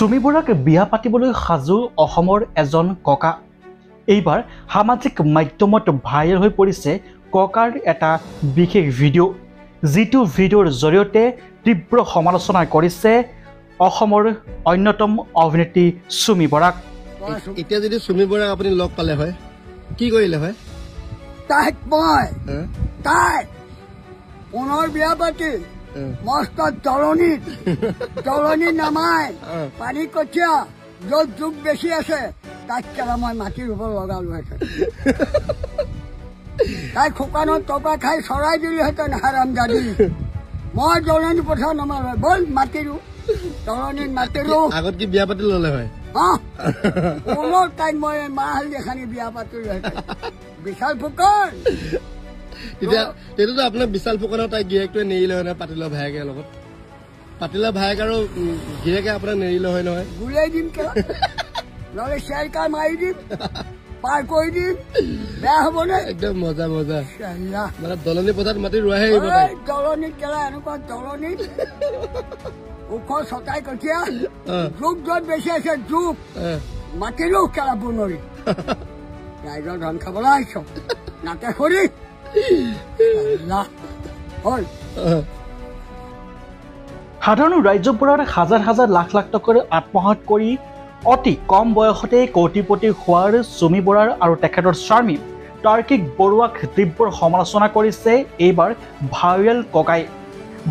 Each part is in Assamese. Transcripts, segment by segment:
চুমি বৰাক বিয়া পাতিবলৈ সাজু অসমৰ এজন ককা। এইবাৰ সামাজিক মাধ্যমত ভাইৰেল হৈ পৰিছে ককাৰ এটা বিশেষ ভিডিঅ', যিটো ভিডিঅ'ৰ জৰিয়তে তীব্ৰ সমালোচনা কৰিছে অসমৰ অন্যতম অভিনেত্ৰী চুমি বৰাক। এতিয়া যদি চুমি বৰাক আপুনি লগ পালে হয় কি কৰিলে হয়? তাইক মই পুনৰ বিয়া পাতি মস্ত দলনি নামাই পানী কঠীয়া য'ত জোক বেছি আছে তাইক কেলা মই মাটি ৰুব লগালোহেঁতেন। তাইক শুকানত টকা খাই চৰাই দিলোহেঁতেন হাৰামজাদি। মই দলনি পথাৰ নমালো বল মাটি ৰু দলনিত মাটি ৰু। আগত কি বিয়া পাতি ললে হয়? তাইক মই মাহ হালধি খানি বিয়া পাতিলোহেঁতেন। বিশাল ফুকন তেতিয়া তেতিয়াতো আপোনাৰ বিশাল ফুকনৰ তাই গিৰিয়েকটোৱে নেৰিলে হয় নহয় পাতিলা ভায়েকৰ লগত? পাতিলা ভায়েক আৰু গিৰিয়েকে আপোনাৰ নেৰিলে হয় নহয়? গুলিয়াই দিম কেলা, নহলে শ্বেয়াৰ কাৰ মাৰি দিম, পাৰ কৰি দিম। বেয়া হব নে? একদম মজা মজা। মানে দলনি পথাৰত মাটি ৰোৱাহে আহিব দলনিত কেলা, এনেকুৱা দলনিত ওখ চকাই কঠীয়া জোক য'ত বেছি আছে জোক মাটি ৰো কেলা বনৰি। ৰাইজৰ ধন খাবলৈ আহিছ নাতে সৰি সাধাৰণ ৰাজ্যবোৰত হাজাৰ হাজাৰ লাখ লাখ টকাৰ আত্মসাৎ কৰি অতি কম বয়সতে কোটিপতি হোৱাৰ চুমি বৰাৰ আৰু তেখেতৰ স্বামী তাৰ্কিক বৰুৱাক তীব্ৰ সমালোচনা কৰিছে এইবাৰ ভাইৰেল ককাই।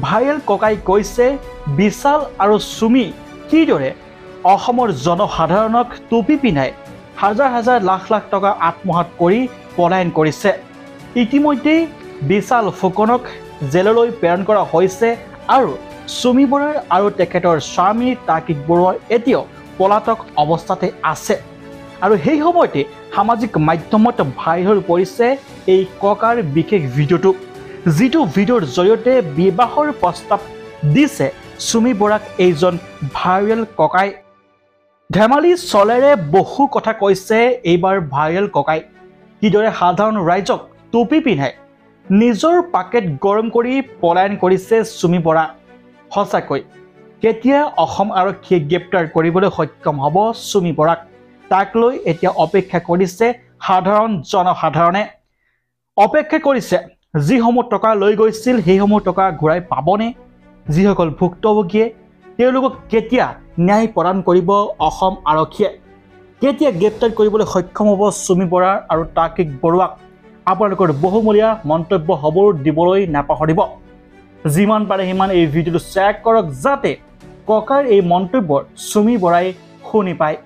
ভাইৰেল ককাই কৈছে বিশাল আৰু চুমি কিদৰে অসমৰ জনসাধাৰণক টুপি পিন্ধাই হাজাৰ হাজাৰ লাখ লাখ টকা আত্মসাৎ কৰি পলায়ন কৰিছে। ইতিমধ্যে বিশাল ফুকনক জেললৈ প্ৰেৰণ কৰা হৈছে আৰু চুমি বৰাৰ আৰু তেখেতৰ স্বামী তাৰ্কিক বৰুৱা এতিয়াও পলাতক অৱস্থাতে আছে। আৰু সেই সময়তে সামাজিক মাধ্যমত ভাইৰেল পৰিছে এই ককাৰ বিশেষ ভিডিঅ'টো, যিটো ভিডিঅ'ৰ জৰিয়তে বিবাহৰ প্ৰস্তাৱ দিছে চুমি বৰাক এইজন ভাইৰেল ককাই। ধেমালি চলেৰে বহু কথা কৈছে এইবাৰ ভাইৰেল ককাই। কিদৰে সাধাৰণ ৰাইজক টুপি পিন্ধাই নিজৰ পাকেট গৰম কৰি পলায়ন কৰিছে চুমি বৰা। সঁচাকৈ কেতিয়া অসম আৰক্ষীয়ে গ্ৰেপ্তাৰ কৰিবলৈ সক্ষম হ'ব চুমি বৰাক, তাক লৈ এতিয়া অপেক্ষা কৰিছে সাধাৰণ জনসাধাৰণে। অপেক্ষা কৰিছে যিসমূহ টকা লৈ গৈছিল সেইসমূহ টকা ঘূৰাই পাবনে? যিসকল ভুক্তভোগীয়ে তেওঁলোকক কেতিয়া ন্যায় প্ৰদান কৰিব অসম আৰক্ষীয়ে? কেতিয়া গ্ৰেপ্তাৰ কৰিবলৈ সক্ষম হ'ব চুমি বৰা আৰু তাৰ্কিক বৰুৱাক? আপোনালোকৰ বহুমূলীয়া মন্তব্য খবৰ দিবলৈ নাপাহৰিব। যিমান পাৰে সিমান এই ভিডিঅ'টো শ্বেয়াৰ কৰক যাতে ককাৰ এই মন্তব্যৰ চুমি বৰাই শুনি পায়।